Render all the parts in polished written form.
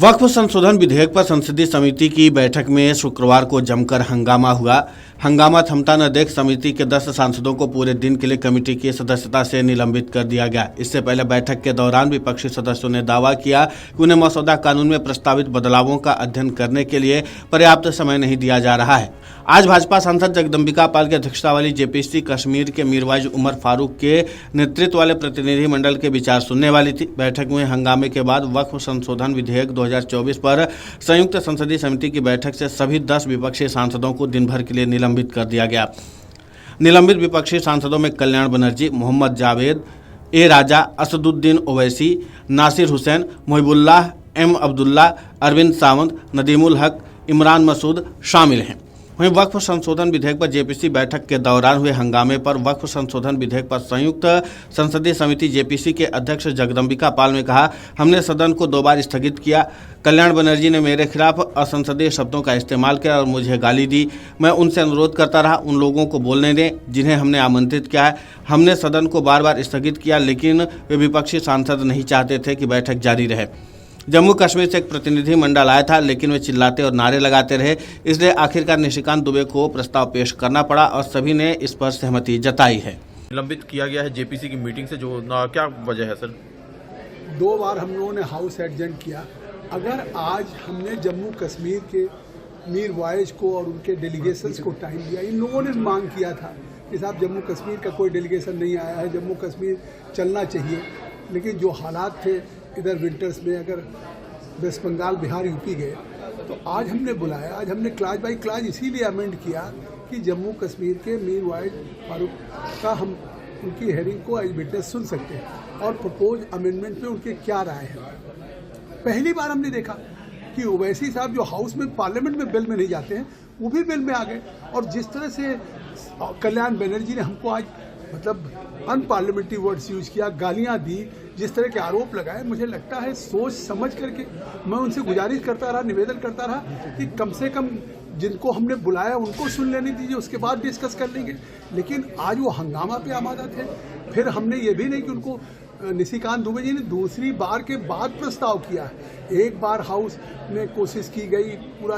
वक्फ संशोधन विधेयक पर संसदीय समिति की बैठक में शुक्रवार को जमकर हंगामा हुआ। हंगामा थमता न देख समिति के 10 सांसदों को पूरे दिन के लिए कमेटी की सदस्यता से निलंबित कर दिया गया। इससे पहले बैठक के दौरान विपक्षी सदस्यों ने दावा किया कि उन्हें मसौदा कानून में प्रस्तावित बदलावों का अध्ययन करने के लिए पर्याप्त समय नहीं दिया जा रहा है। आज भाजपा सांसद जगदम्बिका पाल की अध्यक्षता वाली जेपीसी कश्मीर के मीरवाइज उमर फारूक के नेतृत्व वाले प्रतिनिधि मंडल के विचार सुनने वाली थी। बैठक में हंगामे के बाद वक्फ संशोधन विधेयक 2024 पर संयुक्त संसदीय समिति की बैठक से सभी 10 विपक्षी सांसदों को दिन भर के लिए निलंबित कर दिया गया। निलंबित विपक्षी सांसदों में कल्याण बनर्जी, मोहम्मद जावेद, ए राजा, असदुद्दीन ओवैसी, नासिर हुसैन, मोहिबुल्लाह, एम अब्दुल्ला, अरविंद सावंत, नदीमुल हक, इमरान मसूद शामिल हैं। वहीं वक्फ संशोधन विधेयक पर जेपीसी बैठक के दौरान हुए हंगामे पर वक्फ संशोधन विधेयक पर संयुक्त संसदीय समिति जेपीसी के अध्यक्ष जगदम्बिका पाल ने कहा, हमने सदन को 2 बार स्थगित किया। कल्याण बनर्जी ने मेरे खिलाफ असंसदीय शब्दों का इस्तेमाल किया और मुझे गाली दी। मैं उनसे अनुरोध करता रहा, उन लोगों को बोलने दें जिन्हें हमने आमंत्रित किया है। हमने सदन को बार बार स्थगित किया, लेकिन वे विपक्षी सांसद नहीं चाहते थे कि बैठक जारी रहे। जम्मू कश्मीर से एक प्रतिनिधि मंडल आया था, लेकिन वे चिल्लाते और नारे लगाते रहे, इसलिए आखिरकार निशिकांत दुबे को प्रस्ताव पेश करना पड़ा और सभी ने इस पर सहमति जताई है। निलंबित किया गया है जेपीसी की मीटिंग से, जो क्या वजह है सर? 2 बार हम लोगों ने हाउस एडजर्न किया। अगर आज हमने जम्मू कश्मीर के मीर वाइज को और उनके डेलीगेशंस को टाइम दिया, इन लोगों ने मांग किया था कि साहब जम्मू कश्मीर का कोई डेलीगेशन नहीं आया है, जम्मू कश्मीर चलना चाहिए, लेकिन जो हालात थे इधर विंटर्स में अगर वेस्ट बंगाल, बिहार, यूपी गए, तो आज हमने बुलाया। आज हमने क्लास बाई क्लास इसीलिए अमेंड किया कि जम्मू कश्मीर के मीर वाइज फारूक का हम उनकी हेयरिंग को एज विटनेस सुन सकते हैं और प्रपोज अमेंडमेंट में उनके क्या राय है। पहली बार हमने देखा कि ओवैसी साहब जो हाउस में पार्लियामेंट में बिल में नहीं जाते हैं, वो भी बिल में आ गए। और जिस तरह से कल्याण बनर्जी ने हमको आज अनपार्लियामेंट्री वर्ड्स यूज किया, गालियां दी, जिस तरह के आरोप लगाए, मुझे लगता है सोच समझ करके मैं उनसे गुजारिश करता रहा, निवेदन करता रहा कि कम से कम जिनको हमने बुलाया उनको सुन लेने दीजिए, उसके बाद डिस्कस कर लेंगे। लेकिन आज वो हंगामा पे आमादा थे। फिर हमने ये भी नहीं कि उनको निशिकांत दुबे जी ने दूसरी बार के बाद प्रस्ताव किया। एक बार हाउस में कोशिश की गई, पूरा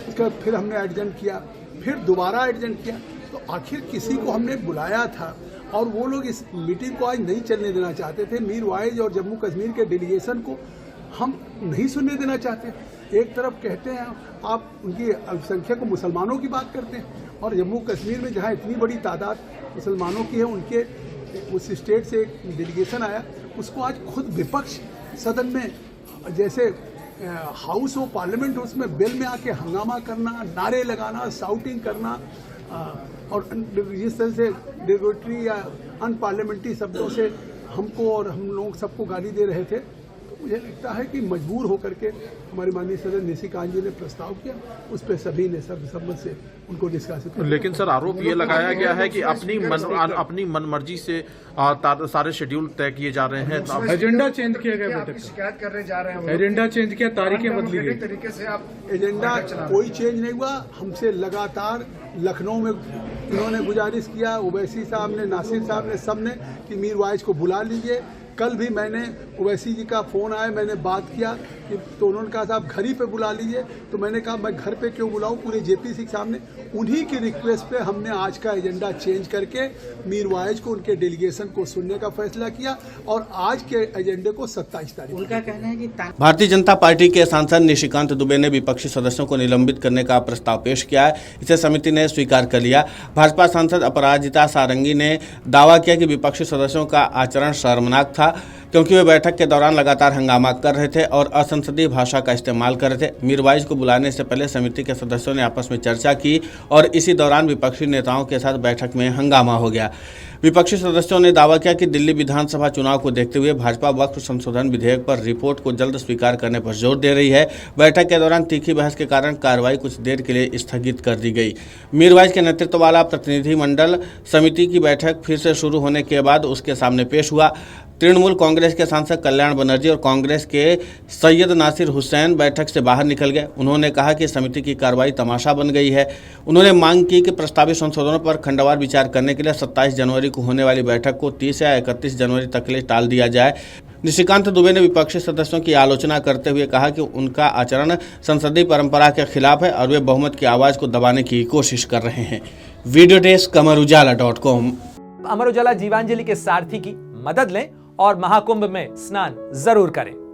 उसका फिर हमने एडजर्न किया, फिर दोबारा एडजर्न किया। तो आखिर किसी को हमने बुलाया था और वो लोग इस मीटिंग को आज नहीं चलने देना चाहते थे। मीर वाइज और जम्मू कश्मीर के डेलीगेशन को हम नहीं सुनने देना चाहते। एक तरफ कहते हैं आप उनकी अल्पसंख्यक मुसलमानों की बात करते हैं, और जम्मू कश्मीर में जहाँ इतनी बड़ी तादाद मुसलमानों की है, उनके उस स्टेट से एक डेलीगेशन आया, उसको आज खुद विपक्ष सदन में, जैसे हाउस हो पार्लियामेंट, उसमें बिल में आके हंगामा करना, नारे लगाना, शाउटिंग करना और जिस तरह से डिरोगेटरी या अनपार्लियामेंट्री शब्दों से हमको और हम लोग सबको गाली दे रहे थे, तो मुझे लगता है कि मजबूर होकर के हमारे माननीय सदस्य निशिकांत जी ने प्रस्ताव किया, उस पर सभी ने सर्वसम्मत से उनको डिस्कस किया। लेकिन सर आरोप ये लगाया गया है कि अपनी मनमर्जी से सारे शेड्यूल तय किए जा रहे हैं। एजेंडा चेंज किया गया, बैठक शिकायत करने जा रहे हैं, एजेंडा चेंज किया, तारीखें बदली गई। तरीके से आप एजेंडा कोई चेंज नहीं हुआ। हमसे लगातार लखनऊ में इन्होंने गुजारिश किया, ओवैसी साहब ने, नासिर साहब ने, सब ने कि मीर वाइज को बुला लीजिए। कल भी मैंने ओवैसी जी का फ़ोन आया, मैंने बात किया कि तो उन्होंने कहा साहब घर ही पे बुला लीजिए। तो मैंने कहा मैं घर पे क्यों बुलाऊं, पूरे जेपीसी के सामने। उन्हीं की रिक्वेस्ट पे हमने आज का एजेंडा चेंज करके मीर वाइज को, उनके डेलीगेशन को सुनने का फैसला किया और आज के एजेंडे को 27 तारीख। उनका कहना है कि भारतीय जनता पार्टी के सांसद निशिकांत दुबे ने विपक्षी सदस्यों को निलंबित करने का प्रस्ताव पेश किया है। इसे समिति ने स्वीकार कर लिया। भाजपा सांसद अपराजिता सारंगी ने दावा किया कि विपक्षी सदस्यों का आचरण शर्मनाक था, क्योंकि वे बैठक के दौरान लगातार हंगामा कर रहे थे और असंसदीय भाषा का इस्तेमाल कर रहे थे। मीरवाइज को बुलाने से पहले समिति के सदस्यों ने आपस में चर्चा की और इसी दौरान विपक्षी नेताओं के साथ बैठक में हंगामा हो गया। विपक्षी सदस्यों ने दावा किया कि दिल्ली विधानसभा चुनाव को देखते हुए भाजपा वक्फ संशोधन विधेयक पर रिपोर्ट को जल्द स्वीकार करने पर जोर दे रही है। बैठक के दौरान तीखी बहस के कारण कार्रवाई कुछ देर के लिए स्थगित कर दी गई। मीरवाइज के नेतृत्व वाला प्रतिनिधि मंडल समिति की बैठक फिर से शुरू होने के बाद उसके सामने पेश हुआ। तृणमूल कांग्रेस के सांसद कल्याण बनर्जी और कांग्रेस के सैयद नासिर हुसैन बैठक से बाहर निकल गए। उन्होंने कहा कि समिति की कार्रवाई तमाशा बन गई है। उन्होंने मांग की कि प्रस्तावित संशोधनों पर खंडवार विचार करने के लिए 27 जनवरी को होने वाली बैठक को 30 या 31 जनवरी तक के लिए टाल दिया जाए। निशिकांत दुबे ने विपक्षी सदस्यों की आलोचना करते हुए कहा कि उनका आचरण संसदीय परंपरा के खिलाफ है और वे बहुमत की आवाज को दबाने की कोशिश कर रहे हैं। Video desk amarujala.com। Amar Ujala Jeevanjali के सारथी की मदद लें और महाकुंभ में स्नान जरूर करें।